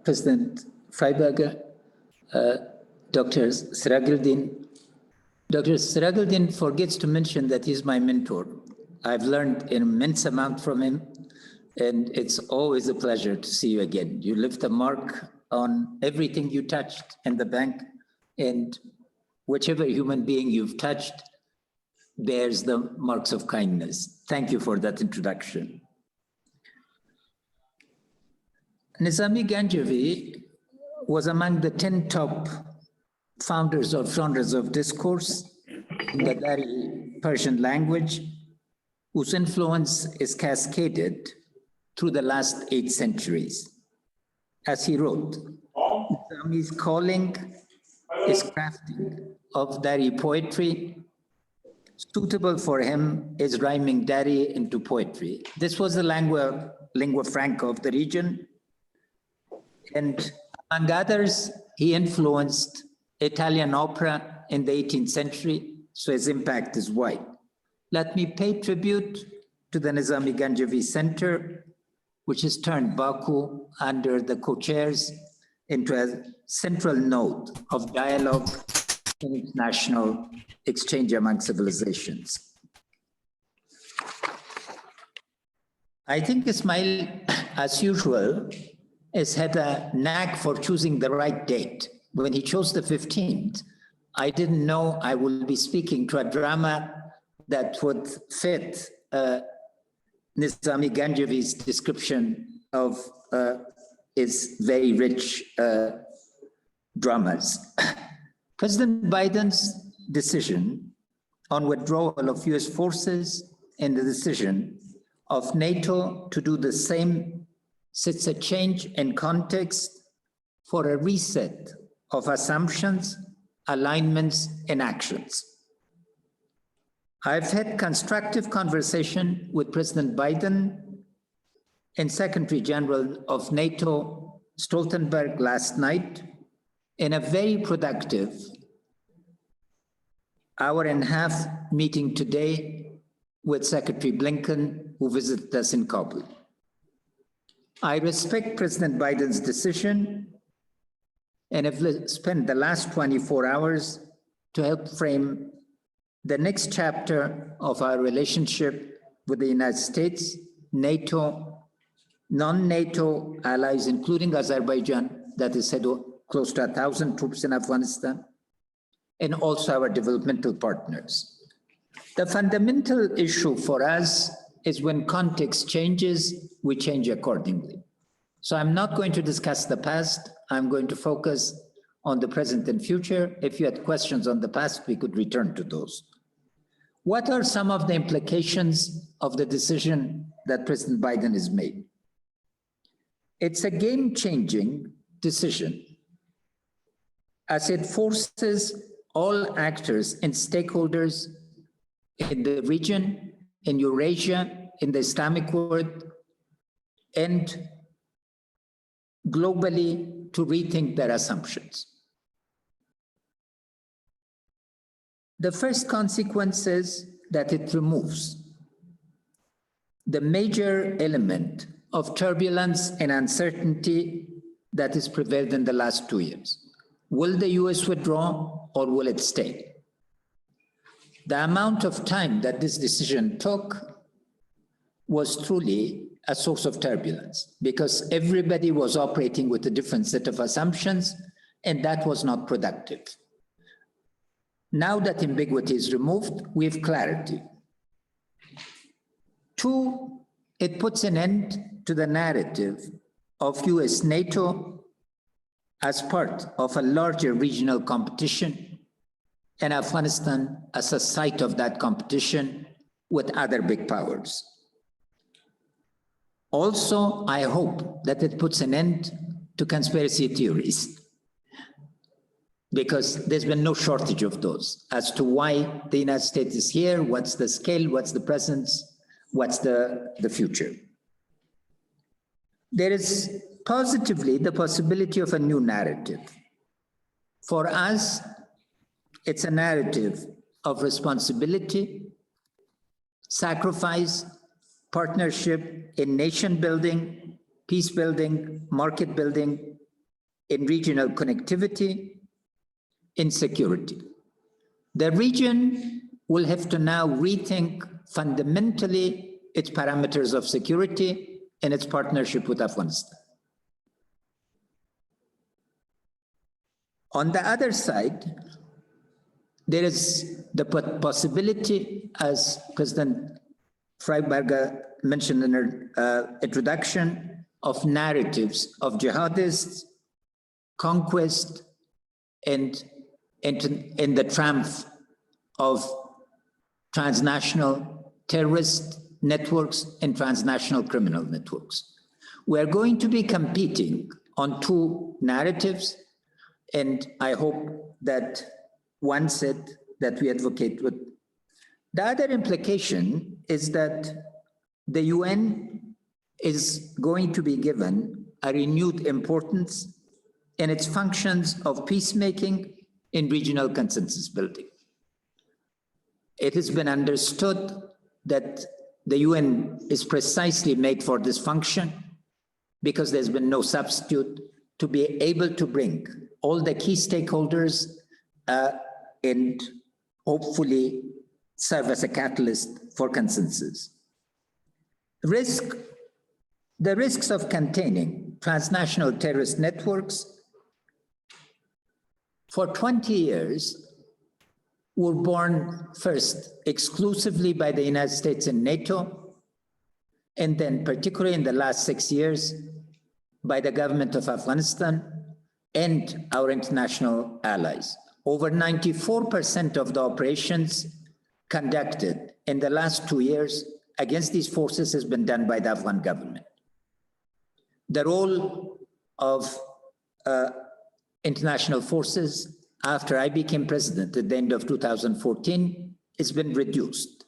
President Freiberger, Dr. Sirajuddin. Dr. Sirajuddin forgets to mention that he's my mentor. I've learned an immense amount from him, and it's always a pleasure to see you again. You left a mark on everything you touched in the bank, and whichever human being you've touched bears the marks of kindness. Thank you for that introduction. Nizami Ganjavi was among the 10 top founders or genres of discourse in the Dari Persian language, whose influence is cascaded through the last 8 centuries. As he wrote, Nizami's calling is crafting of Dari poetry. Suitable for him is rhyming Dari into poetry. This was the lingua franca of the region. And among others, he influenced Italian opera in the 18th century, so his impact is wide. Let me pay tribute to the Nizami Ganjavi Center, which has turned Baku under the co-chairs into a central node of dialogue and international exchange among civilizations. I think Ismail, as usual, has had a knack for choosing the right date. When he chose the 15th, I didn't know I would be speaking to a drama that would fit Nizami Ganjavi's description of his very rich dramas. President Biden's decision on withdrawal of US forces and the decision of NATO to do the same sets a change in context for a reset of assumptions, alignments, and actions. I've had constructive conversation with President Biden and Secretary General of NATO, Stoltenberg, last night in a very productive hour-and-a-half meeting today with Secretary Blinken, who visited us in Kabul. I respect President Biden's decision and have spent the last 24 hours to help frame the next chapter of our relationship with the United States, NATO, non-NATO allies, including Azerbaijan, that is had close to 1,000 troops in Afghanistan, and also our developmental partners. The fundamental issue for us is when context changes, we change accordingly. So I'm not going to discuss the past. I'm going to focus on the present and future. If you had questions on the past, we could return to those. What are some of the implications of the decision that President Biden has made? It's a game-changing decision, as it forces all actors and stakeholders in the region, in Eurasia, in the Islamic world, and globally to rethink their assumptions. The first consequence is that it removes the major element of turbulence and uncertainty that has prevailed in the last 2 years. Will the US withdraw or will it stay? The amount of time that this decision took was truly a source of turbulence because everybody was operating with a different set of assumptions, and that was not productive. Now that ambiguity is removed, we have clarity. 2, it puts an end to the narrative of US-NATO as part of a larger regional competition, and Afghanistan as a site of that competition with other big powers. Also, I hope that it puts an end to conspiracy theories, because there's been no shortage of those as to why the United States is here, what's the scale, what's the presence, what's the future. There is positively the possibility of a new narrative. For us, it's a narrative of responsibility, sacrifice, partnership in nation building, peace building, market building, in regional connectivity, in security. The region will have to now rethink fundamentally its parameters of security and its partnership with Afghanistan. On the other side, there is the possibility, as President Freiberger mentioned in her introduction, of narratives of jihadists, conquest, and in the triumph of transnational terrorist networks and transnational criminal networks. We're going to be competing on two narratives, and I hope that one set that we advocate with. The other implication is that the UN is going to be given a renewed importance in its functions of peacemaking in regional consensus building. It has been understood that the UN is precisely made for this function because there's been no substitute to be able to bring all the key stakeholders and hopefully serve as a catalyst for consensus. The risks of containing transnational terrorist networks for 20 years were borne first exclusively by the United States and NATO, and then particularly in the last 6 years by the government of Afghanistan and our international allies. Over 94% of the operations conducted in the last 2 years against these forces has been done by the Afghan government. The role of international forces after I became president at the end of 2014 has been reduced.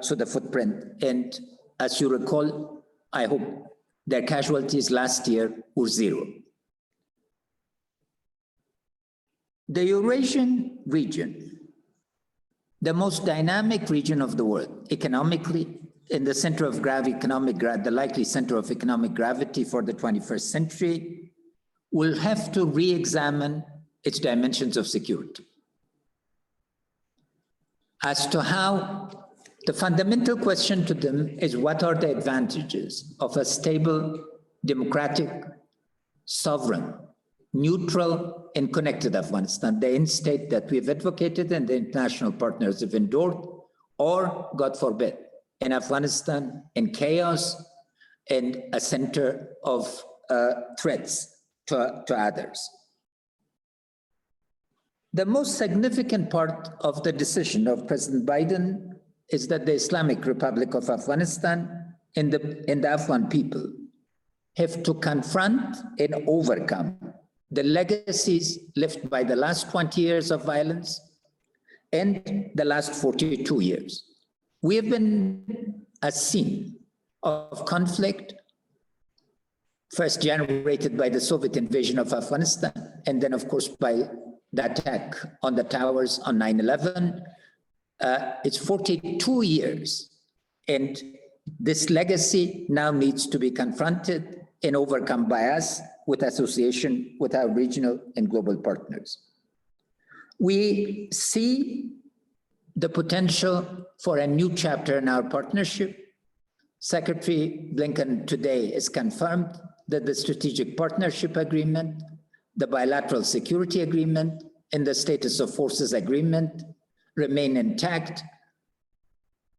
So the footprint, and as you recall, I hope their casualties last year were 0. The Eurasian region, the most dynamic region of the world, economically, in the center of the likely center of economic gravity for the 21st century, will have to re-examine its dimensions of security. As to how, the fundamental question to them is what are the advantages of a stable, democratic, sovereign, neutral, and connected Afghanistan, the end state that we've advocated and the international partners have endured, or, God forbid, in Afghanistan in chaos and a center of threats to others. The most significant part of the decision of President Biden is that the Islamic Republic of Afghanistan and the Afghan people have to confront and overcome the legacies left by the last 20 years of violence and the last 42 years. We have been a scene of conflict, first generated by the Soviet invasion of Afghanistan, and then, of course, by the attack on the towers on 9/11. It's 42 years, and this legacy now needs to be confronted and overcome by us with association with our regional and global partners. We see the potential for a new chapter in our partnership. Secretary Blinken today has confirmed that the Strategic Partnership Agreement, the Bilateral Security Agreement, and the Status of Forces Agreement remain intact.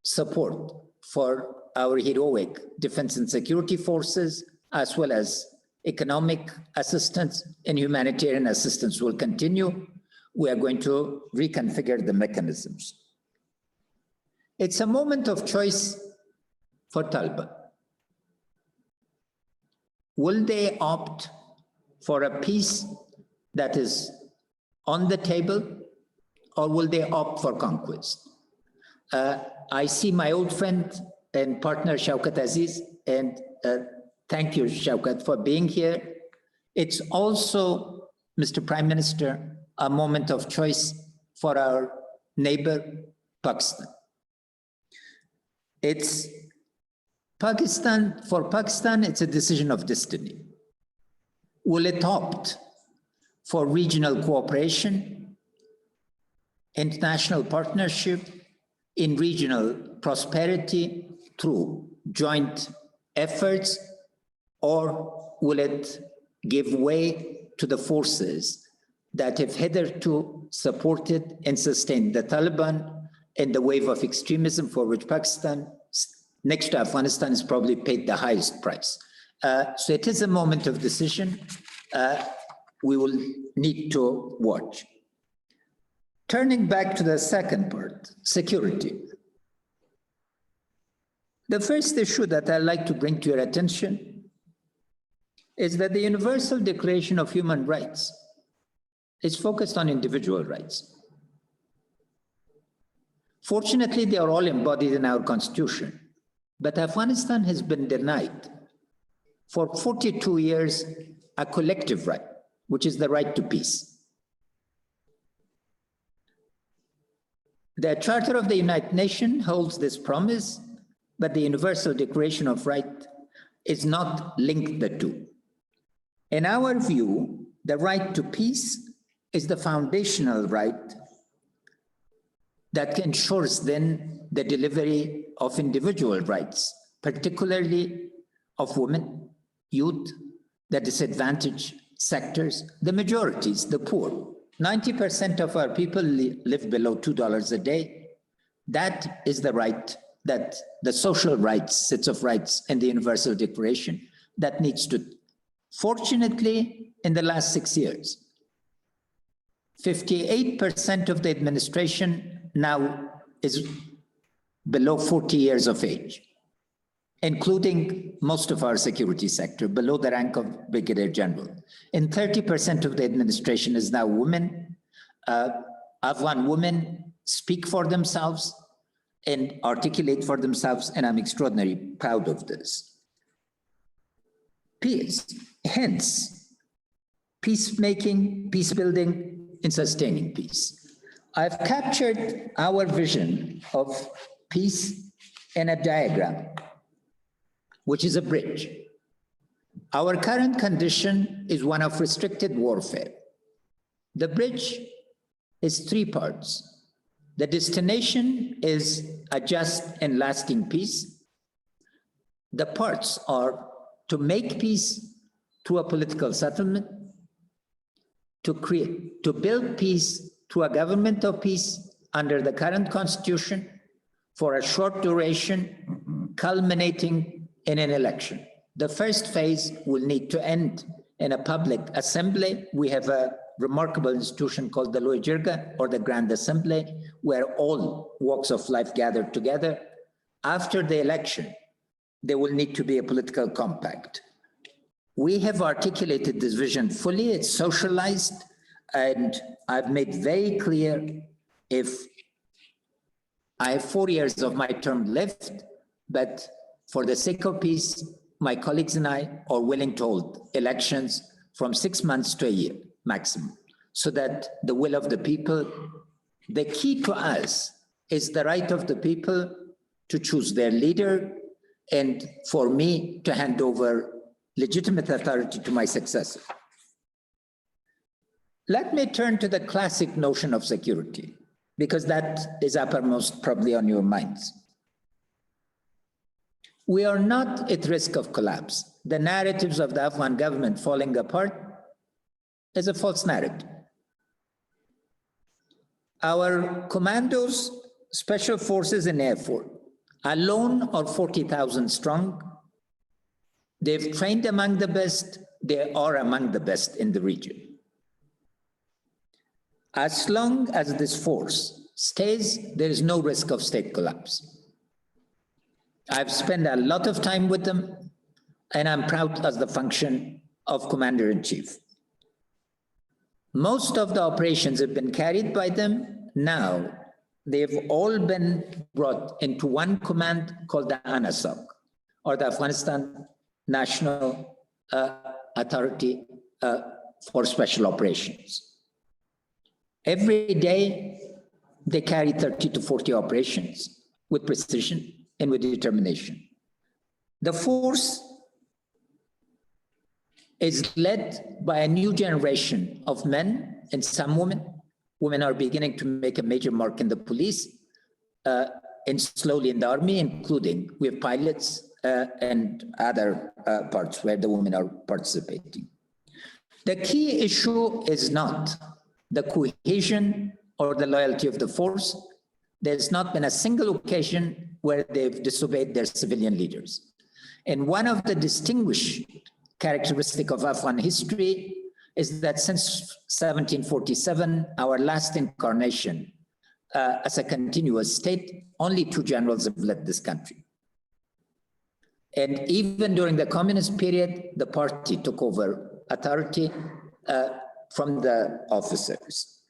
Support for our heroic defense and security forces, as well as economic assistance and humanitarian assistance, will continue. We are going to reconfigure the mechanisms. It's a moment of choice for Taliban. Will they opt for a peace that is on the table, or will they opt for conquest? I see my old friend and partner Shaukat Aziz, and thank you, Shaukat, for being here. It's also, Mr. Prime Minister, a moment of choice for our neighbor, Pakistan. It's For Pakistan, it's a decision of destiny. Will it opt for regional cooperation, international partnership, in regional prosperity through joint efforts, or will it give way to the forces that have hitherto supported and sustained the Taliban and the wave of extremism for which Pakistan, next to Afghanistan, has probably paid the highest price? So it is a moment of decision. We will need to watch. Turning back to the second part, security. The first issue that I'd like to bring to your attention is that the Universal Declaration of Human Rights is focused on individual rights. Fortunately, they are all embodied in our constitution, but Afghanistan has been denied for 42 years a collective right, which is the right to peace. The Charter of the United Nations holds this promise, but the Universal Declaration of Rights is not linked the two. In our view, the right to peace is the foundational right that ensures then the delivery of individual rights, particularly of women, youth, the disadvantaged sectors, the majorities, the poor. 90% of our people live below $2 a day. That is the right, that the social rights, sets of rights in the Universal Declaration that needs to. Fortunately, in the last 6 years, 58% of the administration now is below 40 years of age, including most of our security sector, below the rank of brigadier general. And 30% of the administration is now women. Afghan women speak for themselves and articulate for themselves, and I'm extraordinarily proud of this. Peace, hence, peacemaking, peace building, and sustaining peace. I've captured our vision of peace in a diagram, which is a bridge. Our current condition is one of restricted warfare. The bridge is 3 parts. The destination is a just and lasting peace. The parts are to make peace through a political settlement, to build peace through a government of peace under the current constitution for a short duration, culminating in an election. The first phase will need to end in a public assembly. We have a remarkable institution called the Loy Jirga, or the Grand Assembly, where all walks of life gather together. After the election, there will need to be a political compact. We have articulated this vision fully, it's socialized, and I've made very clear, if I have 4 years of my term left, but for the sake of peace, my colleagues and I are willing to hold elections from 6 months to a year maximum, so that the will of the people, the key to us is the right of the people to choose their leader, and for me to hand over legitimate authority to my successor. Let me turn to the classic notion of security, because that is uppermost probably on your minds. We are not at risk of collapse. The narratives of the Afghan government falling apart is a false narrative. Our commandos, special forces, and air force alone are 40,000 strong. They've trained among the best. They are among the best in the region. As long as this force stays, there is no risk of state collapse. I've spent a lot of time with them, and I'm proud as the function of Commander-in-Chief. Most of the operations have been carried by them. Now, they've all been brought into one command called the ANASOC, or the Afghanistan National Authority for Special Operations. Every day, they carry 30 to 40 operations with precision and with determination. The force is led by a new generation of men and some women. Women are beginning to make a major mark in the police and slowly in the army, including we have pilots and other parts where the women are participating. The key issue is not the cohesion or the loyalty of the force. There's not been a single occasion where they've disobeyed their civilian leaders. And one of the distinguished characteristics of Afghan history is that since 1747, our last incarnation as a continuous state, only 2 generals have led this country. And even during the communist period, the party took over authority from the officers.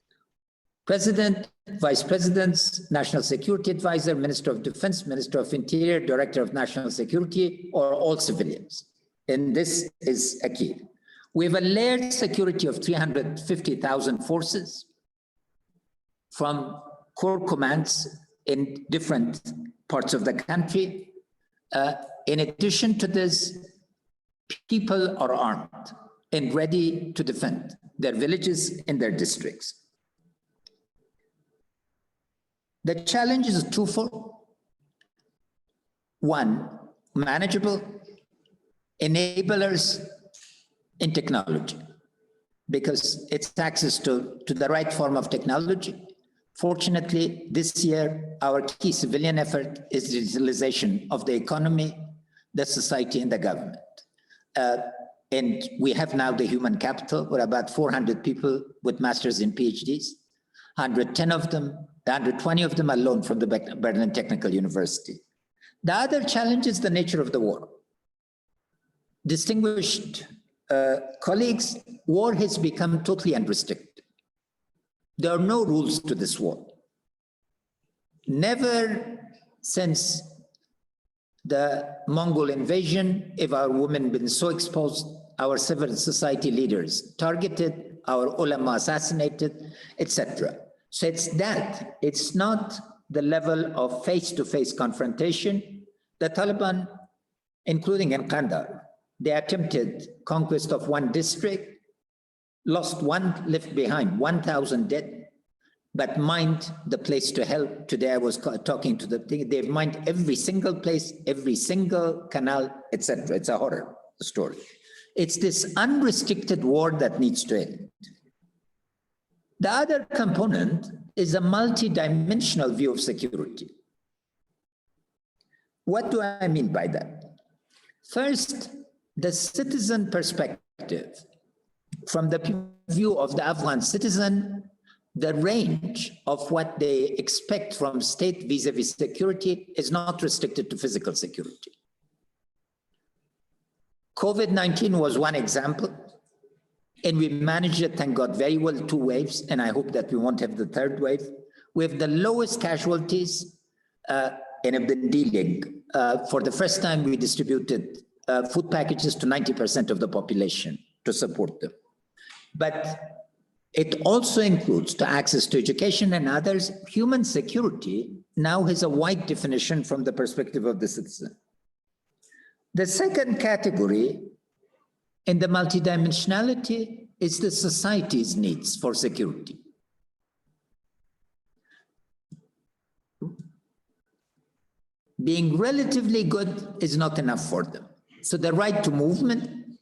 President, vice presidents, national security advisor, minister of defense, minister of interior, director of national security, are all civilians. And this is a key. We have a layered security of 350,000 forces from core commands in different parts of the country. In addition to this, people are armed and ready to defend their villages and their districts. The challenge is twofold. One, manageable enablers in technology, because it's access to the right form of technology. Fortunately, this year, our key civilian effort is digitalization of the economy, the society, and the government. And we have now the human capital. We're about 400 people with masters and PhDs, 110 of them, 120 of them alone from the Berlin Technical University. The other challenge is the nature of the war. Distinguished colleagues, war has become totally unrestricted. There are no rules to this war. Never since the Mongol invasion have our women been so exposed, our civil society leaders targeted, our ulama assassinated, etc. So it's that, it's not the level of face-to-face confrontation. The Taliban, including in Kandahar, they attempted conquest of 1 district, lost 1, left behind 1,000 dead, but mined the place to hell. Today I was talking to the thing, they've mined every single place, every single canal, etc. It's a horror story. It's this unrestricted war that needs to end. The other component is a multi-dimensional view of security. What do I mean by that? First, the citizen perspective. From the view of the Afghan citizen, the range of what they expect from state vis-a-vis security is not restricted to physical security. COVID-19 was one example, and we managed it, thank God, very well, 2 waves, and I hope that we won't have the 3rd wave. We have the lowest casualties and have been dealing. For the first time, we distributed food packages to 90% of the population to support them. But it also includes to access to education and others. Human security now has a wide definition from the perspective of the citizen. The second category in the multidimensionality is the society's needs for security. Being relatively good is not enough for them. So the right to movement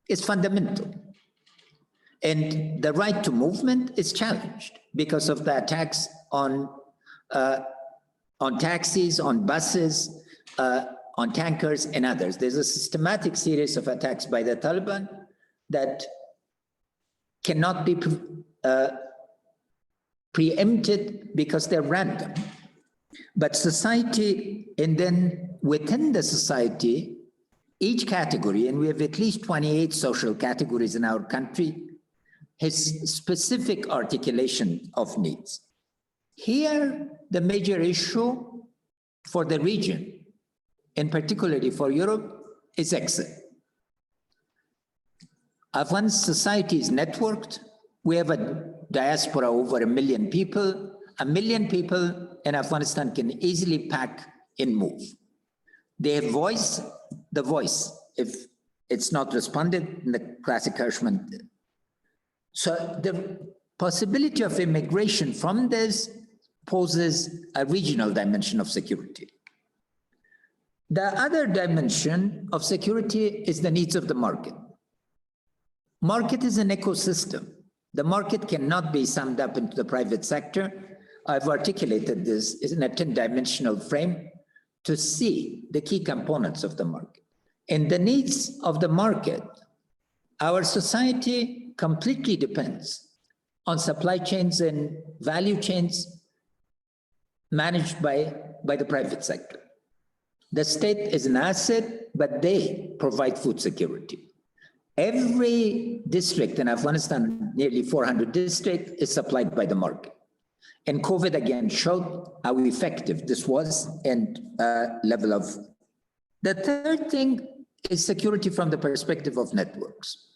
is fundamental. And the right to movement is challenged because of the attacks on taxis, on buses, on tankers and others. There's a systematic series of attacks by the Taliban that cannot be preempted because they're random. But society, and then within the society, each category, and we have at least 28 social categories in our country, has specific articulation of needs. Here, the major issue for the region, and particularly for Europe, is exit. Afghan society is networked. We have a diaspora over 1 million people. 1 million people in Afghanistan can easily pack and move. They have the voice, if it's not responded in the classic Hirschman. So the possibility of immigration from this poses a regional dimension of security. The other dimension of security is the needs of the market. Market is an ecosystem. The market cannot be summed up into the private sector. I've articulated this in a 10-dimensional frame to see the key components of the market. In the needs of the market, our society completely depends on supply chains and value chains managed by the private sector. The state is an asset, but they provide food security. Every district in Afghanistan, nearly 400 districts, is supplied by the market. And COVID again showed how effective this was and level of. The third thing is security from the perspective of networks.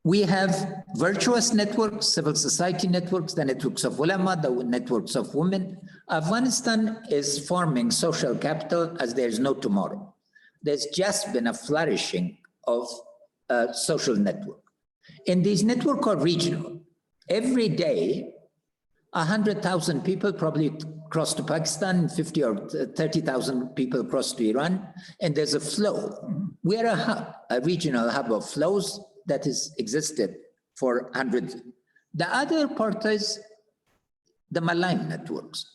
We have virtuous networks, civil society networks, the networks of ulama, the networks of women. Afghanistan is forming social capital as there's no tomorrow. There's just been a flourishing of social network. And these networks are regional. Every day, 100,000 people probably cross to Pakistan, 50 or 30,000 people cross to Iran, and there's a flow. We're a hub, a regional hub of flows that has existed for hundreds. The other part is the malign networks,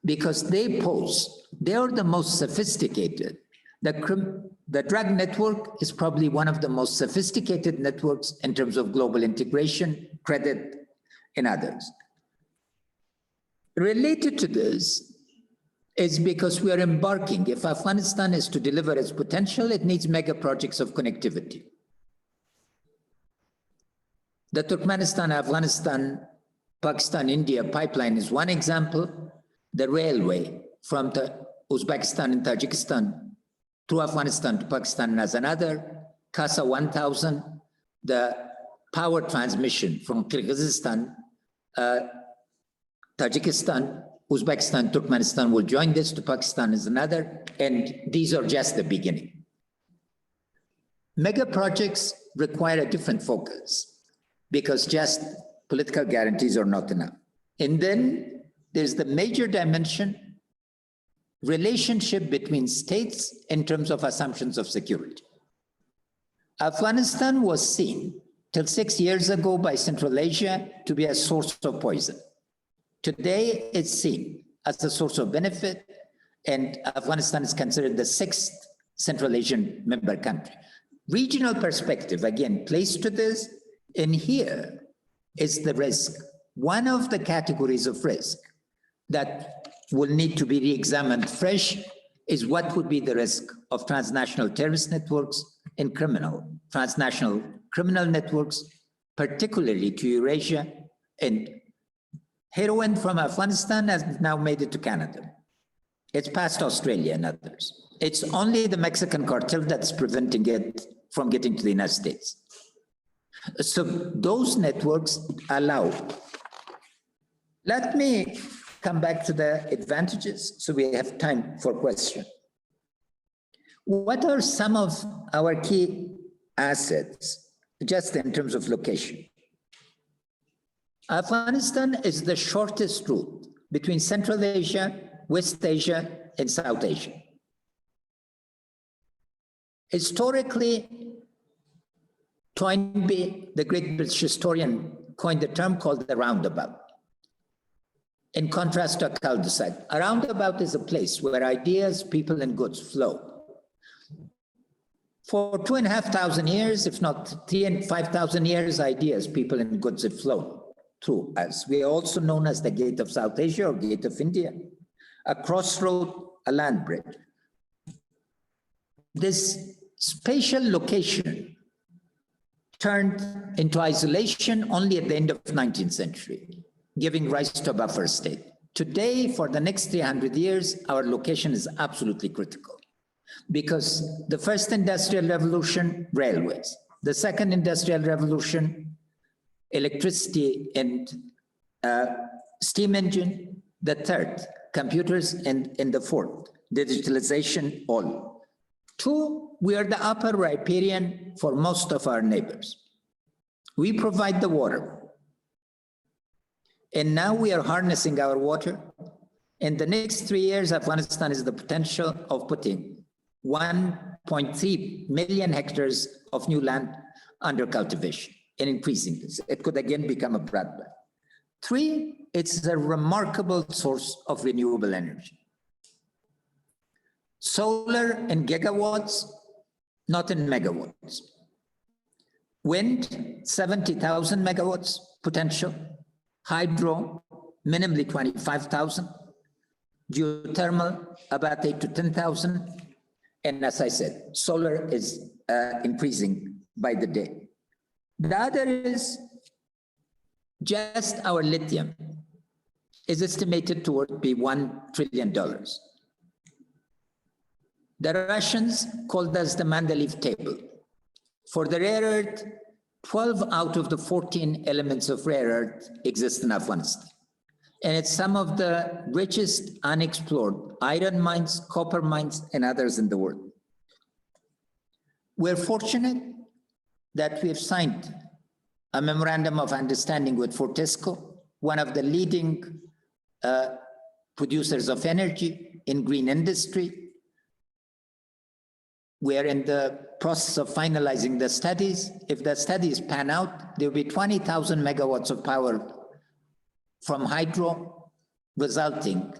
because they are the most sophisticated. The drug network is probably one of the most sophisticated networks in terms of global integration, credit, and others. Related to this is because we are embarking, if Afghanistan is to deliver its potential, it needs mega projects of connectivity. The Turkmenistan, Afghanistan, Pakistan, India pipeline is one example. The railway from Uzbekistan and Tajikistan through Afghanistan to Pakistan as another. Kasa 1000, the power transmission from Kyrgyzstan, Tajikistan, Uzbekistan, Turkmenistan will join this to Pakistan is another, and these are just the beginning. Mega projects require a different focus because just political guarantees are not enough. And then there's the major dimension, relationship between states in terms of assumptions of security. Afghanistan was seen till 6 years ago by Central Asia to be a source of poison. Today, it's seen as a source of benefit, and Afghanistan is considered the 6th Central Asian member country. Regional perspective, again, plays to this, and here is the risk. One of the categories of risk that will need to be re-examined fresh is what would be the risk of transnational terrorist networks and transnational criminal networks, particularly to Eurasia, and heroin from Afghanistan has now made it to Canada. It's past Australia and others. It's only the Mexican cartel that's preventing it from getting to the United States. So those networks allow. Let me come back to the advantages so we have time for questions. What are some of our key assets, just in terms of location? Afghanistan is the shortest route between Central Asia, West Asia, and South Asia. Historically, Toynbee, the great British historian, coined a term called the roundabout, in contrast to a cul-de-sac. A roundabout is a place where ideas, people, and goods flow. For 2,500 years, if not 3,000 and 5,000 years, ideas, people, and goods have flown through us. We are also known as the Gate of South Asia or Gate of India, a crossroad, a land bridge. This spatial location turned into isolation only at the end of the 19th century, giving rise to a buffer state. Today, for the next 300 years, our location is absolutely critical because the first industrial revolution, railways, the second industrial revolution, electricity and steam engine, the third, computers, and the fourth, digitalization, all. Two, we are the upper riparian for most of our neighbors. We provide the water. And now we are harnessing our water. In the next 3 years, Afghanistan has the potential of putting 1.3 million hectares of new land under cultivation and increasing this. It could again become a bloodbath. Three, it's a remarkable source of renewable energy. Solar in gigawatts, not in megawatts. Wind, 70,000 megawatts potential. Hydro, minimally 25,000. Geothermal, about 8 to 10,000. And as I said, solar is increasing by the day. The other is just our lithium is estimated to be $1 trillion. The Russians called us the Mendeleev table. For the rare earth, 12 out of the 14 elements of rare earth exist in Afghanistan. And it's some of the richest unexplored iron mines, copper mines, and others in the world. We're fortunate that we've signed a memorandum of understanding with Fortescue, one of the leading producers of energy in green industry. We are in the process of finalizing the studies. If the studies pan out, there will be 20,000 megawatts of power from hydro, resulting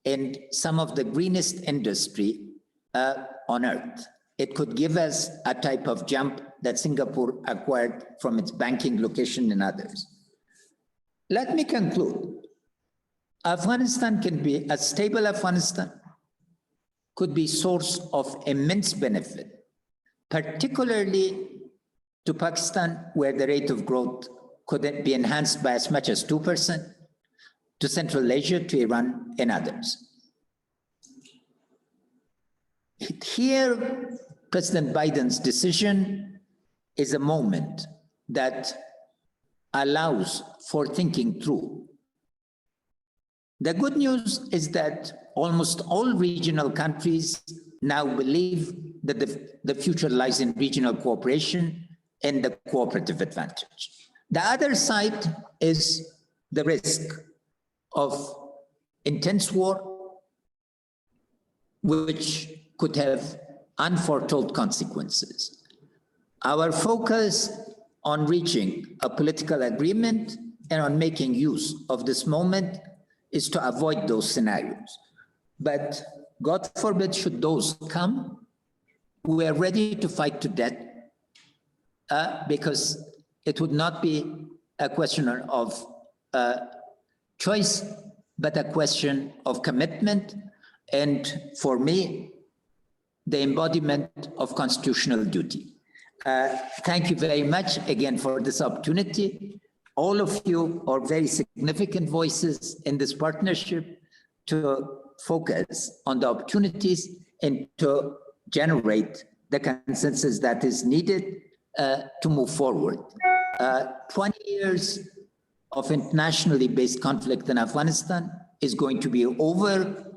in some of the greenest industry on earth. It could give us a type of jump that Singapore acquired from its banking location and others. Let me conclude. Afghanistan can be a stable Afghanistan, could be source of immense benefit, particularly to Pakistan, where the rate of growth could be enhanced by as much as 2%, to Central Asia, to Iran, and others. Here, President Biden's decision is a moment that allows for thinking through. The good news is that almost all regional countries now believe that the future lies in regional cooperation and the cooperative advantage. The other side is the risk of intense war, which could have unforetold consequences. Our focus on reaching a political agreement and on making use of this moment is to avoid those scenarios. But God forbid, should those come, we are ready to fight to death because it would not be a question of choice, but a question of commitment. And for me, the embodiment of constitutional duty. Thank you very much again for this opportunity. All of you are very significant voices in this partnership to focus on the opportunities and to generate the consensus that is needed to move forward. 20 years of internationally based conflict in Afghanistan is going to be over.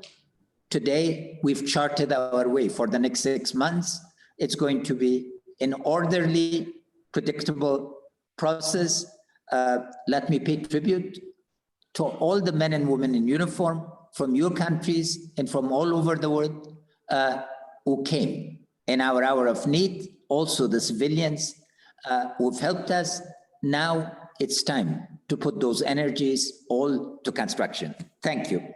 Today, we've charted our way for the next 6 months. It's going to be an orderly, predictable process. Let me pay tribute to all the men and women in uniform from your countries and from all over the world who came in our hour of need, also the civilians who've helped us. Now it's time to put those energies all to construction. Thank you.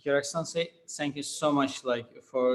Your Excellency, thank you so much for